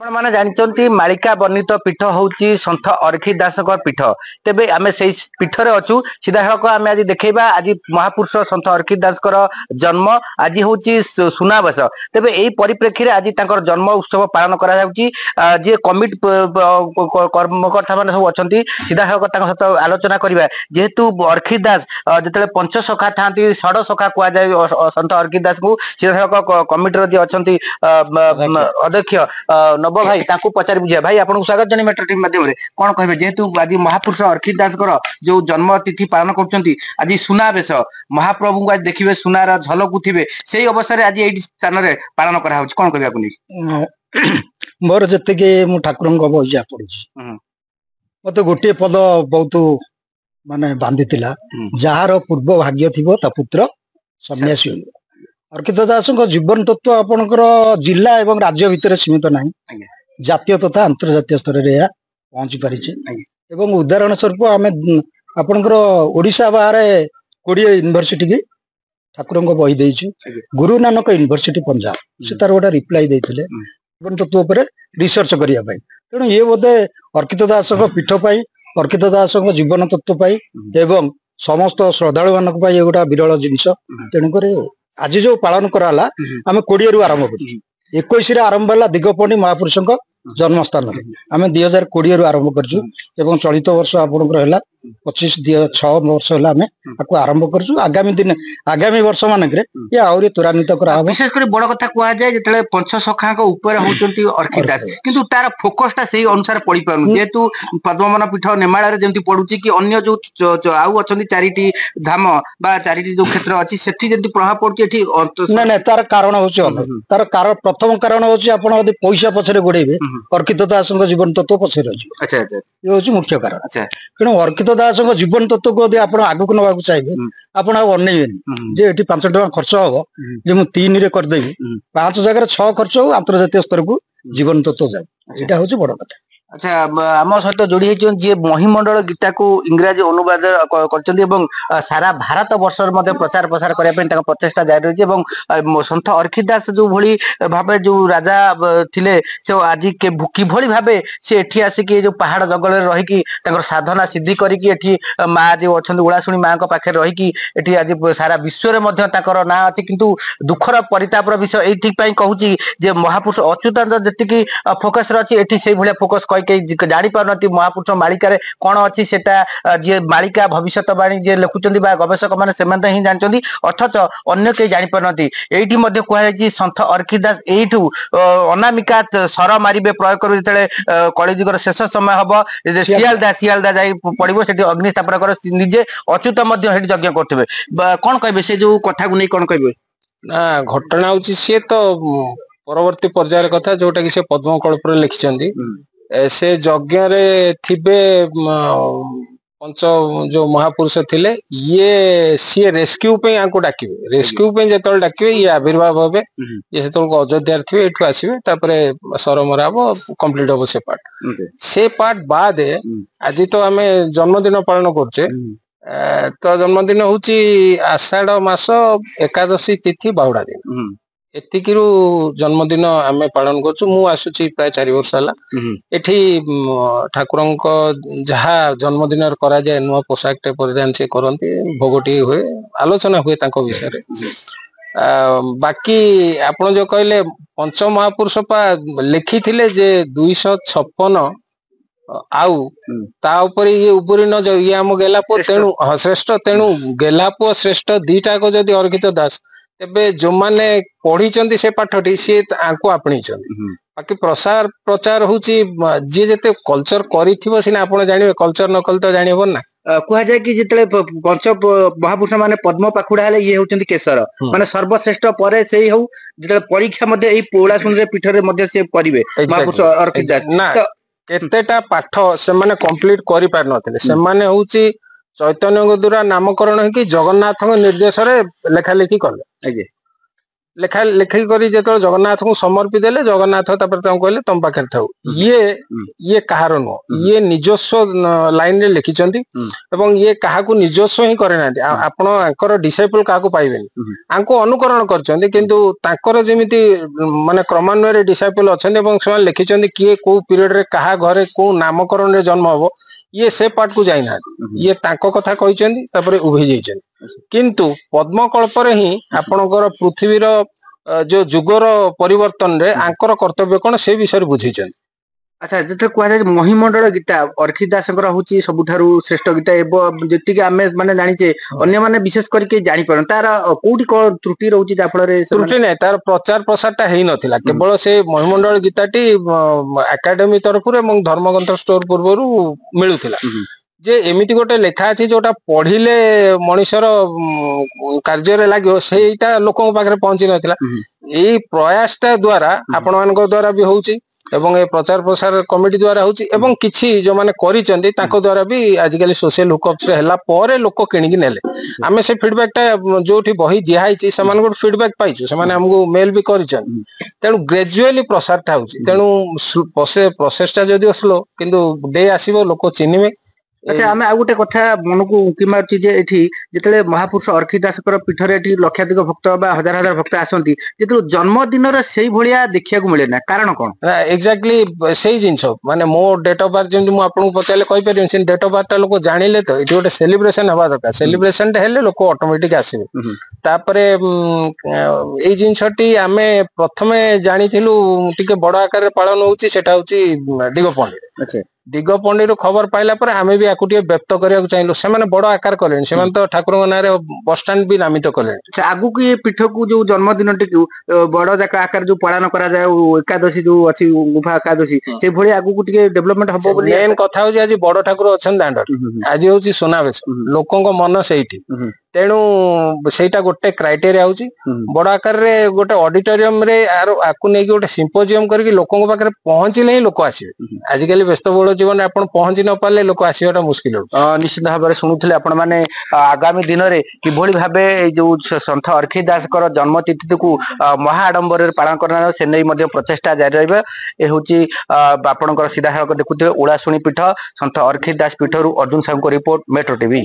आपण मैंने जानते मालिका वर्णित पीठ हूँ सन्थ अरखी दास पीठ तेबे आम से पीठरे अच्छु सीधा सड़क आम आज देखा आज महापुरुष सन्थ अरखी दास जन्म आज हूँ सुनाबेश तेबे यही परिप्रेक्षी आज जन्म उत्सव पालन कर कमिटी कर्मकर्ता मैंने सब अच्छा सीधा सड़क सहित आलोचना करवा जेहेतु अरखी दास जो पंच सखा था षड सखा कहुए सन्थ अरखी दास को सीधा सड़क कमिटर जी अच्छा अध्यक्ष नब भाई पचारि बुझे भाई आपको स्वागत जन मेट्रो टीम माध्यम कौन कहे जेहेतु आज महापुरुष अरखी दास जो जन्म तिथि पालन कर सुनाबेश महाप्रभु को आज देखिए सुनार झलकु थे से अवसर आज ये स्थान में पालन करा कौन कह मोर जी मु ठाकुर बजा पड़ी मत गोटे पद बहुत माने बांधी जार पूर्व भाग्य थी पुत्र सन्यासी हो अर्कित दास जीवन तत्व आपणकर जिला एवं राज्य भितर सीमित ना जातीय तथा अंतर्जातीय स्तर में पहुंची पारिछे एवं उदाहरण स्वरूप आम आपणकर ओडिशा बाहर 20 यूनिवर्सिटी की ठाकुर बही देचु गुरु नानक यूनिवर्सिटी पंजाब से तार गोटे रिप्लाई देते जीवन तत्व उपर रिसर्च करने तेणु ये बोधे अर्कित दास पीठ अर्कित दास जीवन तत्व एवं समस्त श्रद्धालु मान गोटा विरल जिनस तेणुक आज जो पालन कराला आम 20 रु आरंभ कर 21 आरंभ है दिगपंडी महापुरुष जन्मस्थान आम 2020 रु आरंभ कर चलित वर्ष आपंकर 25-6 वर्ष है आरंभ कर आगामी दिन आगामी वर्ष मानक ये आहरी त्वरान्वित करा विशेषकर बड़ कथा कहुए जो पंच सखा होती अरखी दास किंतु तार फोकसटा से अनुसार पड़ पार जेहेतु पद्मवन पीठ नेमाल जमी पड़ुची कि अन्य जो आउ अच्छा 4टी धाम बा 4टी जो क्षेत्र अच्छी से प्रभाव पड़े ना तार कारण हूँ तार प्रथम कारण हूँ आप पैसा पछरे गोड़े अर्कित दास जीवन तत्व पछरे अच्छा अच्छा ये हूँ मुख्य कारण अच्छा तेणु अर्कित दास जीवन तत्व को आप आगक ना चाहिए आपड़ अनेबेनि जे 5 टका खर्च हम जे मुझे 3 रे करदेवी 5 जगह 6 खर्च हो अंतर्जातीय स्तर को जीवन तत्व जाए यहाँ हूँ बड़ कथा अच्छा आम सहित जोड़ी जी महिमंडल गीता को इंग्राजी अनुवाद कर सारा भारत वर्ष प्रचार प्रसार करने प्रचेषा जारी रही सन्थ अरखी दास जो भली भाव जो राजा थिले तो आज किभली भाव सी एठी आसिक जो पहाड़ जंगल रही साधना सिद्धि करके माँ जो अच्छा उड़ाशुणी माँ पाखे रही आज सारा विश्व में ना अच्छी किंतु दुखर परितापर विषय ये कहूँ महापुरुष अच्युतानंद जी फोकस अच्छी से भाया फोकस जानी पारती महापुरुष मालिकार कौन अच्छी से जी मालिका भविष्यवाणी जी लिखुं गवेषक मैंने ही जानते अथच अन्य कहीं जापारती ये कहुई सन्थ अरखी दास यू अनामिका सर मारे प्रयोग कर जो कलिजुगर शेष समय हम सियालदा जा पड़ो से अग्नि स्थापना कर निजे अच्युत यज्ञ करेंगे कौन कहे से जो कथा को नहीं कौन कहे ना घटना हूँ सी तो परवर्ती पर्यायर कथा जोटा कि पद्मकल्प लिखिं से यज्ञ थिबे पंच जो महापुरुष थिले ये सी रेस्क्यू पे यहाँ डाकिबे रेस्क्यू पे जो डाकिबे ये आविर्भाव हे ये से अयोध्या थे ये आसवे सरमरा हम कंप्लीट हम से पार्ट बाद आज तो आम जन्मदिन पालन करचे तो जन्मदिन हूँ आषाढ़ मास एकादशी तिथि बाहुड़ा दिन एतिक जन्मदिन आम पालन करूँ प्राय 4 वर्ष है ठाकुर जहाँ जन्मदिन करा जाए नुआ पोशाक टे परिधान से करती भोगटी हुए आलोचना हुए विषय बाकी आप जो कहले पंच महापुरुष पा लिखी थे जे 256 आउ तापर ये उपरी न ये आम गेलापुओ तेणु श्रेष्ठ तेणु गेलापुओ श्रेष्ठ दीटा को जदि अर्कित दास तेबे जो माने पढ़ी से पाठटी सी आपणी बाकी प्रसार प्रचार हूँ जी जिते कल्चर करिथिबो आप जानवे कल्चर न कल तो जानी ना कहुए कि जिते पंच महापुरुष माने पद्म पाखुड़ा ये होती केशर माने सर्वश्रेष्ठ पर से हूँ जो परीक्षा पोड़ाशुणी पीठ से करेंगे महापुरुष अरखी दास केतेटा पाठ से माने कंप्लीट करि पार नथिले से माने होची चैतन्य द्वारा नामकरण है कि जगन्नाथ निर्देश लेखा लेखी कले ଲେଖା ଲେଖି କରି ଯେତେବେଳେ ଜଗନ୍ନାଥଙ୍କୁ ସମର୍ପି ଦେଲେ ଜଗନ୍ନାଥ ତାପରେ ତାଙ୍କୁ କହିଲେ ତମ ପାଖରେ ଥାଉ। ଇଏ କାହାର ନୁହଁ, ଇଏ ନିଜସ୍ୱ ଲାଇନରେ ଲେଖିଛନ୍ତି ଏବଂ ଇଏ କାହାକୁ ନିଜସ୍ୱ ହିଁ କରିନାହାନ୍ତି। ଆପଣ ଆଙ୍କର ଡିସାଇପଲ କାହାକୁ ପାଇବେନି, ଆଙ୍କୁ ଅନୁକରଣ କରିଛନ୍ତି କିନ୍ତୁ ତାଙ୍କର ଯେମିତି ମାନେ କ୍ରମାନ୍ୱୟରେ ଡିସାଇପଲ ଅଛନ୍ତି ଏବଂ ସେମାନେ ଲେଖିଛନ୍ତି କିଏ କୋଉ ପିରିୟଡରେ କାହା ଘରେ କୋଉ ନାମକରଣରେ ଜନ୍ମ ହବ ଇଏ ସେ ପାର୍ଟକୁ ଯାଇନାହାନ୍ତି। ଇଏ ତାଙ୍କ କଥା କହିଛନ୍ତି ତାପରେ ଉଭେଇ ଯାଇଛନ୍ତି। କିନ୍ତୁ ପଦ୍ମକଳ୍ପରେ ହିଁ ଆପଣଙ୍କର ପୃଥିବୀର ଯୋଉ ଯୁଗର ପରିବର୍ତ୍ତନରେ ଆଙ୍କର କର୍ତ୍ତବ୍ୟ କଣ ସେ ବିଷୟରେ ବୁଝେଇଛନ୍ତି। ଆଚ୍ଛା, ଯେତେବେଳେ କୁହାଯାଏ ମହିମଣ୍ଡଳ ଗୀତା ଅର୍ଖି ଦାସଙ୍କର ହଉଛି ସବୁଠାରୁ ଶ୍ରେଷ୍ଠ ଗୀତା ଏବଂ ଯେତିକି ଆମେ ମାନେ ଜାଣିଛେ ଅନ୍ୟମାନେ ବିଶେଷ କରି କେହି ଜାଣିପାରନ୍ତି ତାର କୋଉଠି କଣ ତ୍ରୁଟି ରହୁଛି ଯାହା ଫଳରେ ତ୍ରୁଟି ନାହିଁ, ତାର ପ୍ରଚାର ପ୍ରସାରଟା ହେଇନଥିଲା। କେବଳ ସେ ମହିମଣ୍ଡଳ ଗୀତାଟି ଏକାଡେମୀ ତରଫରୁ ଏବଂ ଧର୍ମଗ୍ରନ୍ଥ ଷ୍ଟୋର ପୂର୍ବରୁ ମିଳୁଥିଲା। ଯେ ଏମିତି ଗୋଟେ ଲେଖା ଅଛି ଯୋଉଟା ପଢିଲେ ମଣିଷର କାର୍ଯ୍ୟରେ ଲାଗିବ ସେଇଟା ଲୋକଙ୍କ ପାଖରେ ପହଞ୍ଚି ନଥିଲା। ଏଇ ପ୍ରୟାସଟା ଦ୍ଵାରା ଆପଣ ମାନଙ୍କ ଦ୍ଵାରା ବି ହଉଛି ଏବଂ ଏ ପ୍ରଚାର ପ୍ରସାର କମିଟି ଦ୍ଵାରା ହଉଛି ଏବଂ କିଛି ଯୋଉମାନେ କରିଛନ୍ତି ତାଙ୍କ ଦ୍ଵାରା ବି ଆଜିକାଲି ସୋସିଆଲ ହୁକଅପ୍ସ ହେଲା ପରେ ଲୋକ କିଣିକି ନେଲେ। ଆମେ ସେ ଫିଡବ୍ୟାକ ଟା ଯୋଉଠି ବହି ଦିଆହେଇଛି ସେମାନଙ୍କର ଫିଡବ୍ୟାକ ପାଇଛୁ, ସେମାନେ ଆମକୁ ମେଲ ବି କରିଛନ୍ତି। ତେଣୁ ଗ୍ରାଜୁଆଲି ପ୍ରସାରଟା ହଉଛି। ତେଣୁ ପ୍ରୋସେସଟା ଯଦିଓ ସ୍ଲୋ କିନ୍ତୁ ଡେ ଆସିବ ଲୋକ ଚିହ୍ନିବେ। ଆଚ୍ଛା, ଆମେ ଆଉ ଗୋଟେ କଥା ମନକୁ ଉଙ୍କି ମାରୁଛି ଯେ ଏଠି ଯେତେବେଳେ ମହାପୁରୁଷ ଅର୍ଖି ଦାସଙ୍କର ପୀଠରେ ଏଠି ଲକ୍ଷାଧିକ ଭକ୍ତ ବା ହଜାର ହଜାର ଭକ୍ତ ଆସନ୍ତି, ଯେତେବେଳେ ଜନ୍ମଦିନରେ ସେଇ ଭଳିଆ ଦେଖିବାକୁ ମିଳେ ନା, କାରଣ କଣ? ଏକ୍ଜାକ୍ଟଲି ସେଇ ଜିନିଷ ମାନେ ମୋ ଡେଟ୍ ଅଫ ବାର୍ଥ ଯେମିତି ମୁଁ ଆପଣଙ୍କୁ ପଚାରିଲେ କହିପାରିବିନି, ସେ ଡେଟ୍ ଅଫ ବାର୍ଥଟା ଲୋକ ଜାଣିଲେ ତ ଏଠି ଗୋଟେ ସେଲିବ୍ରେସନ ହେବା ଦରକାର। ସେଲିବ୍ରେସନଟା ହେଲେ ଲୋକ ଅଟୋମେଟିକ ଆସିବେ। ତାପରେ ଏଇ ଜିନିଷଟି ଆମେ ପ୍ରଥମେ ଜାଣିଥିଲୁ ଟିକେ ବଡ ଆକାରରେ ପାଳନ ହଉଛି, ସେଟା ହଉଛି ଦିଗପହଣ୍ଡିରେ। ଦିଗପହଣ୍ଡିରୁ ଖବର ପାଇଲା ପରେ ଆମେ ବି ଆକୁ ଟିକେ ବ୍ୟକ୍ତ କରିବାକୁ ଚାହିଁଲୁ। ସେମାନେ ବଡ ଆକାର କଲେଣି, ସେମାନେ ତ ଠାକୁରଙ୍କ ନାଁରେ ବସଷ୍ଟାଣ୍ଡ ବି ନାମିତ କଲେଣି। ଆଗକୁ ଏ ପୀଠକୁ ଯୋଉ ଜନ୍ମଦିନଟିକୁ ବଡ ଯାକ ଆକାର ଯୋଉ ପାଳନ କରାଯାଏ ଏକାଦଶୀ ଯୋଉ ଅଛି ଗୁମ୍ଫା ଏକାଦଶୀ, ସେଇଭଳି ଆଗକୁ ଟିକେ ଡେଭଲପମେଣ୍ଟ ହବ ବୋଲି ମେନ କଥା ହଉଛି ଆଜି ବଡ ଠାକୁର ଅଛନ୍ତି ଦାଣ୍ଡରେ, ଆଜି ହଉଛି ସୁନାବେଶ, ଲୋକଙ୍କ ମନ ସେଇଠି। ତେଣୁ ସେଇଟା ଗୋଟେ କ୍ରାଇଟେରିଆ ହଉଛି। ବଡ ଆକାରରେ ଗୋଟେ ଅଡିଟୋରିୟମ ରେ ଆକୁ ନେଇକି ଗୋଟେ ସିମ୍ପୋଜିୟମ କରିକି ଲୋକଙ୍କ ପାଖରେ ପହଞ୍ଚିଲେ ହିଁ ଲୋକ ଆସିବେ। ଆଜିକାଲି ବ୍ୟସ୍ତବହୁଳ ଜୀବନରେ ଆପଣ ପହଞ୍ଚି ନ ପାରିଲେ ଲୋକ ଆସିବାଟା ମୁସ୍କିଲ ହଉଛି। ନିଶ୍ଚିତ ଭାବରେ ଶୁଣୁଥିଲେ ଆପଣ ମାନେ ଆଗାମୀ ଦିନରେ କିଭଳି ଭାବେ ଏଇ ଯୋଉ ସନ୍ଥ ଅର୍ଖି ଦାସଙ୍କର ଜନ୍ମ ତିଥିକୁ ମହା ଆଡମ୍ବରରେ ପାଳନ କରାଯିବ ସେ ନେଇ ମଧ୍ୟ ପ୍ରଚେଷ୍ଟା ଜାରି ରହିବ। ଏ ହଉଛି ଆପଣଙ୍କର ସିଧାସଳଖ ଦେଖୁଥିବେ ଉଳାଶୁଣୀ ପୀଠ ସନ୍ଥ ଅର୍ଖି ଦାସ ପୀଠରୁ ଅର୍ଜୁନ ସାହୁଙ୍କ ରିପୋର୍ଟ, ମେଟ୍ରୋ ଟିଭି।